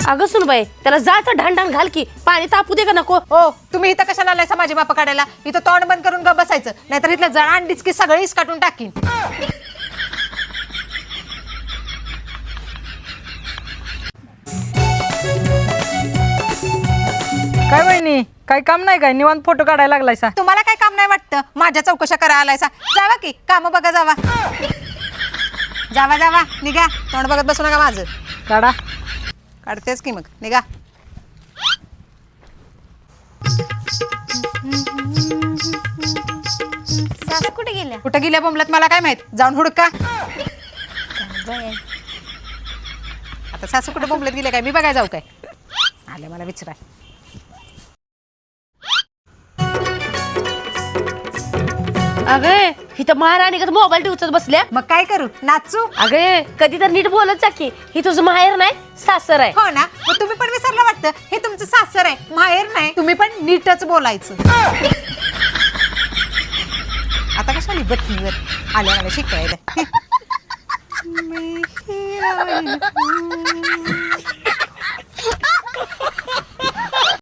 अगं सुनबाई त्याला जायचं ढांढाण घाल की पाणी तापू दे का नको. हो तुम्ही इथं कशाला आलाय माझी बापा काढायला. इथं तोंड बंद करून ग बसायचं नाहीतर इथलं जळान डिचकी सगळीच काटून टाकीन. काय वहिनी काय काम नाही काय निवांत फोटो काढायला लागलायसा. तुम्हाला काय काम नाही वाटतं माझ्या चौकशा करा आलायसा. जावा की काम बघा जावा. जावा जावा निघा तोंड बघत बसू नका माझं. काढा. काढतेच की मग निघा. सासू कुठे गेल्या? कुठं गेल्या बोंबलत मला काय माहित. जाऊन हुडका. आता सासू कुठं बोंबलत गेले काय मी बघाय जाऊ काय. आले मला विचारा. अगं इथं महाराणी का मोबाईल ठेवत बसल्या. मग काय करू नाचू. अगं कधी तर नीट बोलत जा की. ही तुझं माहेर नाही सासर आहे. हो ना मग तुम्ही पण विसरला वाटतं. हे तुमचं सासर आहे माहेर नाही. तुम्ही पण नीटच बोलायचं. आता कशाली बटणीवर आल्या मला शिकायला.